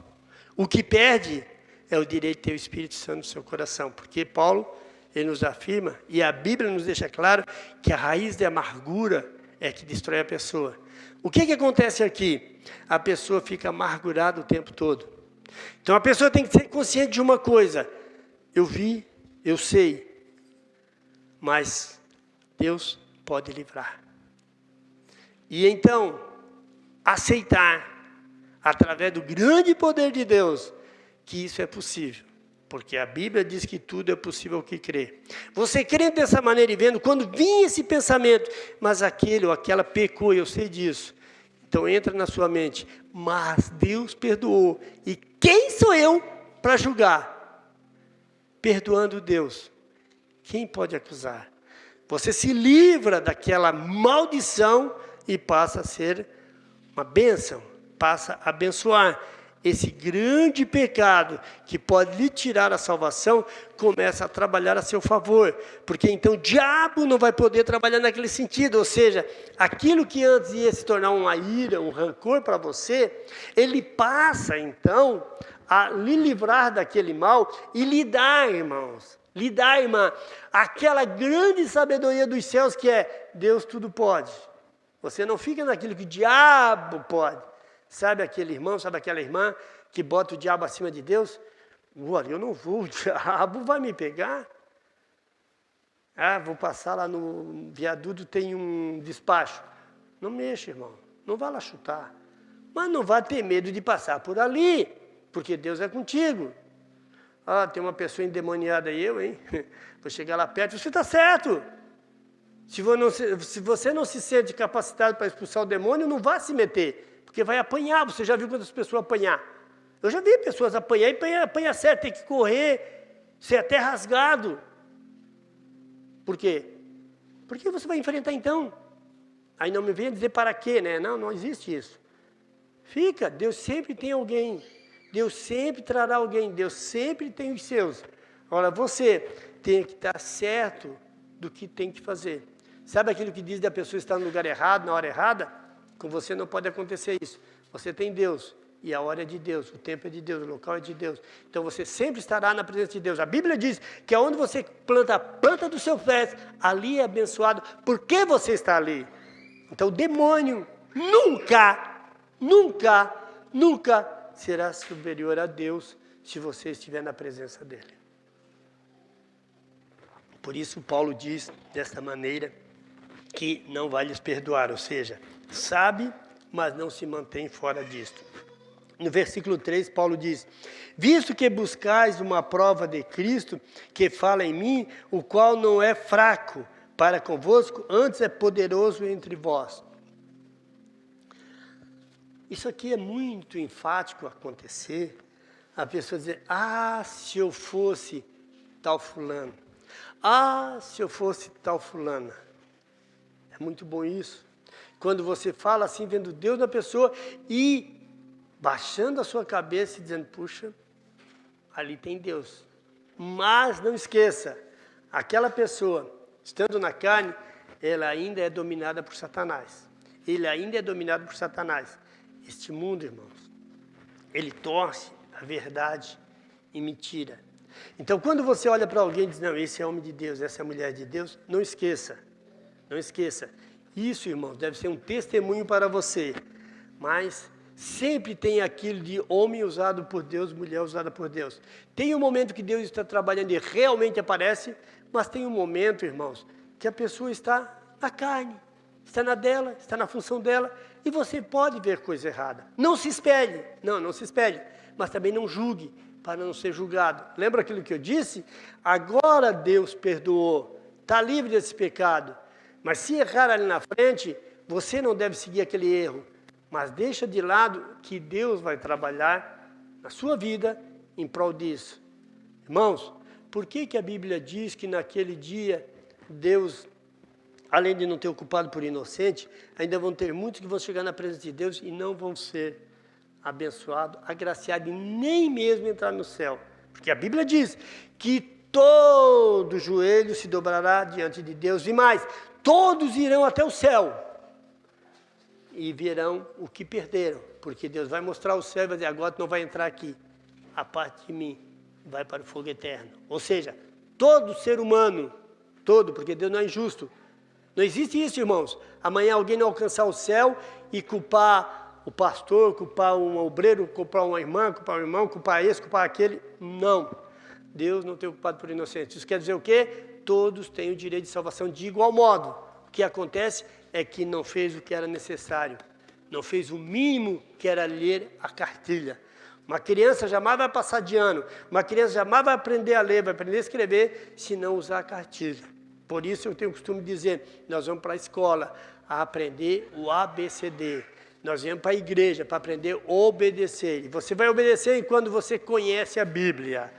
O que perde é o direito de ter o Espírito Santo no seu coração, porque Paulo, ele nos afirma, e a Bíblia nos deixa claro, que a raiz da amargura é que destrói a pessoa. O que acontece aqui? A pessoa fica amargurada o tempo todo. Então a pessoa tem que ser consciente de uma coisa: eu vi, eu sei, mas Deus pode livrar. E então, aceitar, através do grande poder de Deus, que isso é possível. Porque a Bíblia diz que tudo é possível ao que crê. Você crendo dessa maneira e vendo, quando vinha esse pensamento, mas aquele ou aquela pecou, eu sei disso. Então entra na sua mente, mas Deus perdoou. E quem sou eu para julgar? Perdoando Deus, quem pode acusar? Você se livra daquela maldição e passa a ser uma bênção, passa a abençoar. Esse grande pecado que pode lhe tirar a salvação, começa a trabalhar a seu favor. Porque então o diabo não vai poder trabalhar naquele sentido. Ou seja, aquilo que antes ia se tornar uma ira, um rancor para você, ele passa então a lhe livrar daquele mal e lhe dar, irmãos, lhe dar, irmã, aquela grande sabedoria dos céus que é Deus tudo pode. Você não fica naquilo que o diabo pode. Sabe aquele irmão, sabe aquela irmã que bota o diabo acima de Deus? Olha, eu não vou, o diabo vai me pegar. Ah, vou passar lá no viaduto, tem um despacho. Não mexa, irmão, não vá lá chutar. Mas não vá ter medo de passar por ali, porque Deus é contigo. Ah, tem uma pessoa endemoniada aí, hein? Vou chegar lá perto, você está certo. Se você não se sente capacitado para expulsar o demônio, não vá se meter. Porque vai apanhar, você já viu quantas pessoas apanhar? Eu já vi pessoas apanhar e apanhar certo, tem que correr, ser até rasgado. Por quê? Porque você vai enfrentar então. Aí não me venha dizer para quê, né? Não, não existe isso. Fica, Deus sempre tem alguém. Deus sempre trará alguém, Deus sempre tem os seus. Agora você tem que estar certo do que tem que fazer. Sabe aquilo que diz da pessoa estar no lugar errado, na hora errada? Com você não pode acontecer isso. Você tem Deus, e a hora é de Deus, o tempo é de Deus, o local é de Deus. Então você sempre estará na presença de Deus. A Bíblia diz que aonde você planta a planta do seu pé, ali é abençoado, porque você está ali. Então o demônio nunca será superior a Deus se você estiver na presença dele. Por isso Paulo diz desta maneira que não vai lhes perdoar, ou seja, sabe, mas não se mantém fora disto. No versículo 3, Paulo diz: visto que buscais uma prova de Cristo, que fala em mim, o qual não é fraco para convosco, antes é poderoso entre vós. Isso aqui é muito enfático acontecer, a pessoa dizer: ah, se eu fosse tal fulano, ah, se eu fosse tal fulana. É muito bom isso. Quando você fala assim, vendo Deus na pessoa e baixando a sua cabeça e dizendo: puxa, ali tem Deus. Mas não esqueça, aquela pessoa, estando na carne, ela ainda é dominada por Satanás. Ele ainda é dominado por Satanás. Este mundo, irmãos, ele torce a verdade em mentira. Então, quando você olha para alguém e diz: não, esse é homem de Deus, essa é a mulher de Deus, não esqueça. Não esqueça. Isso, irmãos, deve ser um testemunho para você. Mas sempre tem aquilo de homem usado por Deus, mulher usada por Deus. Tem um momento que Deus está trabalhando e realmente aparece, mas tem um momento, irmãos, que a pessoa está na carne, está na dela, está na função dela, e você pode ver coisa errada. Não se espelhe, não se espelhe, mas também não julgue, para não ser julgado. Lembra aquilo que eu disse? Agora Deus perdoou, está livre desse pecado. Mas se errar ali na frente, você não deve seguir aquele erro. Mas deixa de lado que Deus vai trabalhar na sua vida em prol disso. Irmãos, por que a Bíblia diz que naquele dia Deus, além de não ter ocupado por inocente, ainda vão ter muitos que vão chegar na presença de Deus e não vão ser abençoados, agraciados e nem mesmo entrar no céu? Porque a Bíblia diz que todo joelho se dobrará diante de Deus e mais, todos irão até o céu. e verão o que perderam, porque Deus vai mostrar o céu e vai dizer, agora tu não vai entrar aqui, a parte de mim vai para o fogo eterno. Ou seja, todo ser humano, todo, porque Deus não é injusto, não existe isso, irmãos, amanhã alguém não alcançar o céu e culpar o pastor, culpar um obreiro, culpar uma irmã, culpar um irmão, culpar esse, culpar aquele, não, Deus não tem culpado por inocentes. Isso quer dizer o quê? Todos têm o direito de salvação de igual modo. O que acontece é que não fez o que era necessário, não fez o mínimo que era ler a cartilha. Uma criança jamais vai passar de ano, uma criança jamais vai aprender a ler, vai aprender a escrever, se não usar a cartilha. Por isso eu tenho o costume de dizer, nós vamos para a escola a aprender o ABCD, nós viemos para a igreja para aprender a obedecer, e você vai obedecer quando você conhece a Bíblia,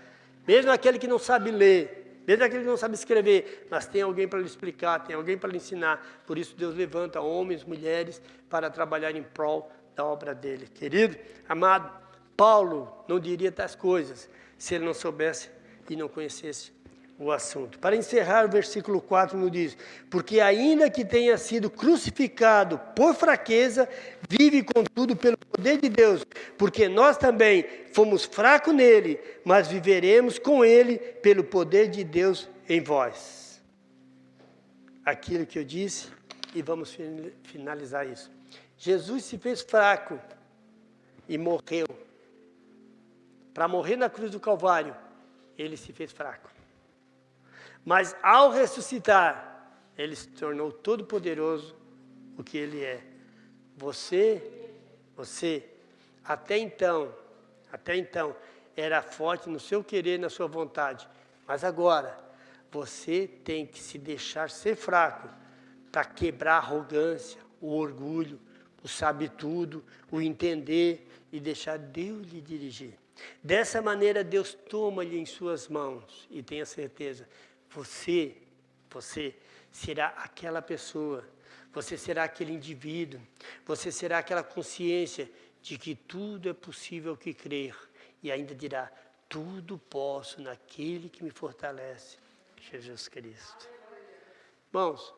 mesmo aquele que não sabe ler, mesmo aquele que não sabe escrever, mas tem alguém para lhe explicar, tem alguém para lhe ensinar. Por isso Deus levanta homens, mulheres, para trabalhar em prol da obra dele. Querido, amado, Paulo não diria tais coisas se ele não soubesse e não conhecesse o assunto. Para encerrar, o versículo 4 nos diz, porque ainda que tenha sido crucificado por fraqueza, vive contudo pelo poder de Deus, porque nós também fomos fracos nele, mas viveremos com ele pelo poder de Deus em vós. Aquilo que eu disse, e vamos finalizar isso. Jesus se fez fraco e morreu. Para morrer na cruz do Calvário, ele se fez fraco. Mas ao ressuscitar, ele se tornou todo poderoso o que ele é. Você, até então, era forte no seu querer, na sua vontade. Mas agora, você tem que se deixar ser fraco para quebrar a arrogância, o orgulho, o sabe tudo, o entender e deixar Deus lhe dirigir. Dessa maneira, Deus toma-lhe em suas mãos e tenha certeza, você será aquela pessoa, você será aquele indivíduo, você será aquela consciência de que tudo é possível que crer e ainda dirá, tudo posso naquele que me fortalece, Jesus Cristo. Irmãos,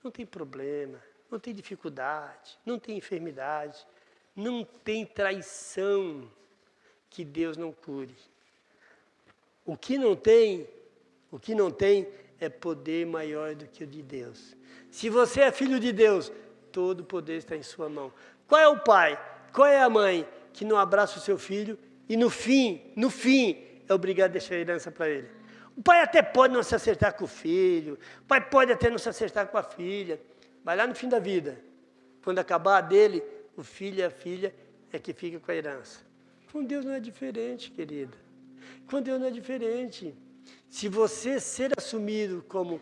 não tem problema, não tem dificuldade, não tem enfermidade, não tem traição que Deus não cure. O que não tem é poder maior do que o de Deus. Se você é filho de Deus, todo o poder está em sua mão. Qual é o pai, qual é a mãe que não abraça o seu filho e no fim, é obrigado a deixar a herança para ele? O pai até pode não se acertar com o filho, o pai pode até não se acertar com a filha, mas lá no fim da vida, quando acabar a dele, o filho e a filha é que fica com a herança. Com Deus não é diferente, querida. Com Deus não é diferente. Se você ser assumido como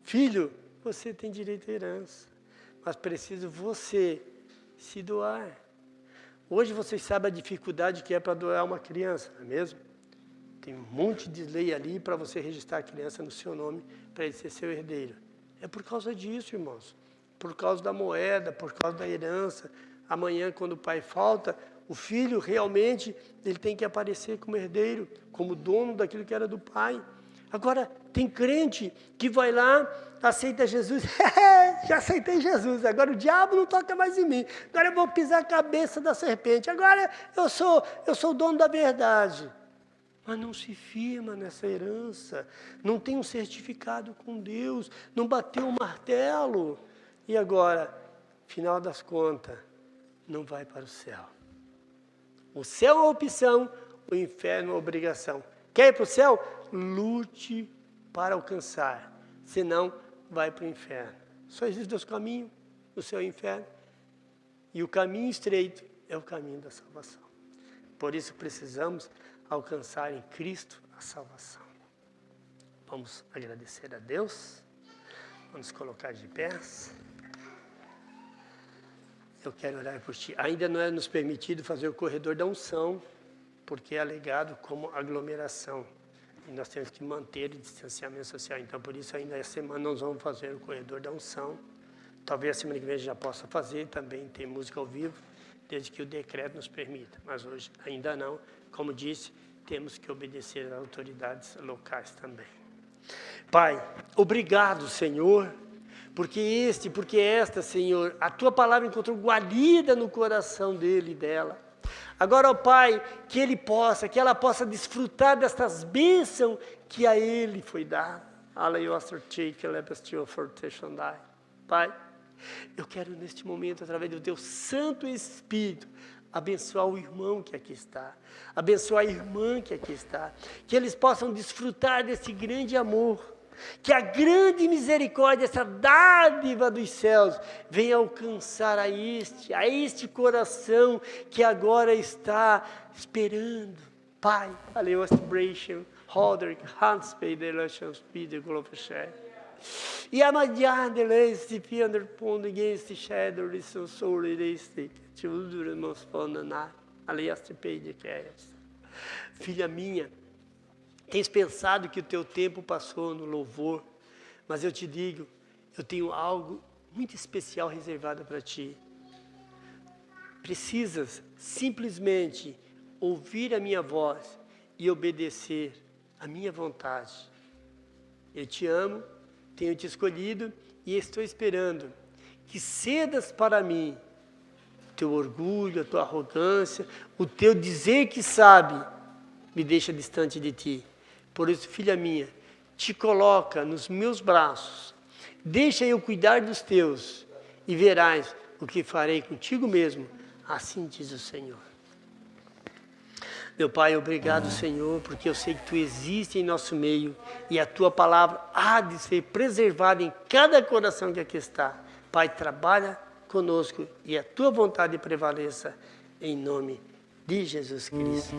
filho, você tem direito à herança. Mas precisa você se doar. Hoje vocês sabem a dificuldade que é para doar uma criança, não é mesmo? Tem um monte de lei ali para você registrar a criança no seu nome, para ele ser seu herdeiro. É por causa disso, irmãos. Por causa da moeda, por causa da herança. Amanhã, quando o pai falta, o filho realmente ele tem que aparecer como herdeiro, como dono daquilo que era do pai. Agora, tem crente que vai lá, aceita Jesus, já aceitei Jesus, agora o diabo não toca mais em mim, agora eu vou pisar a cabeça da serpente, agora eu sou o dono da verdade. Mas não se firma nessa herança, não tem um certificado com Deus, não bateu o martelo. E agora, final das contas, não vai para o céu. O céu é opção, o inferno é obrigação. Quer ir para o céu? Lute para alcançar, senão vai para o inferno. Só existem dois caminhos, o céu e o inferno. E o caminho estreito é o caminho da salvação. Por isso precisamos alcançar em Cristo a salvação. Vamos agradecer a Deus. Vamos colocar de pés. Eu quero orar por ti. Ainda não é nos permitido fazer o corredor da unção, porque é alegado como aglomeração. E nós temos que manter o distanciamento social. Então, por isso, ainda essa semana nós vamos fazer o corredor da unção. Talvez a semana que vem já possa fazer, também tem música ao vivo, desde que o decreto nos permita. Mas hoje ainda não. Como disse, temos que obedecer às autoridades locais também. Pai, obrigado, Senhor, porque esta, Senhor, a Tua palavra encontrou guarida no coração dele e dela. Agora, ó Pai, que ela possa desfrutar destas bênçãos que a ele foi dada. Pai, eu quero neste momento, através do Teu Santo Espírito, abençoar o irmão que aqui está, abençoar a irmã que aqui está, que eles possam desfrutar desse grande amor, que a grande misericórdia, essa dádiva dos céus, venha alcançar a este coração que agora está esperando. Pai, e amanhã este fiander pondo against shadow is so sorry este children must pond na aliás te pede que é. Filha minha, tens pensado que o teu tempo passou no louvor, mas eu te digo, eu tenho algo muito especial reservado para ti. Precisas simplesmente ouvir a minha voz e obedecer a minha vontade. Eu te amo, tenho te escolhido e estou esperando que cedas para mim o teu orgulho, a tua arrogância, o teu dizer que sabe, me deixa distante de ti. Por isso, filha minha, te coloca nos meus braços, deixa eu cuidar dos teus e verás o que farei contigo mesmo, assim diz o Senhor. Meu Pai, obrigado, Senhor, porque eu sei que Tu existes em nosso meio e a Tua palavra há de ser preservada em cada coração que aqui está. Pai, trabalha conosco e a Tua vontade prevaleça em nome de Jesus Cristo.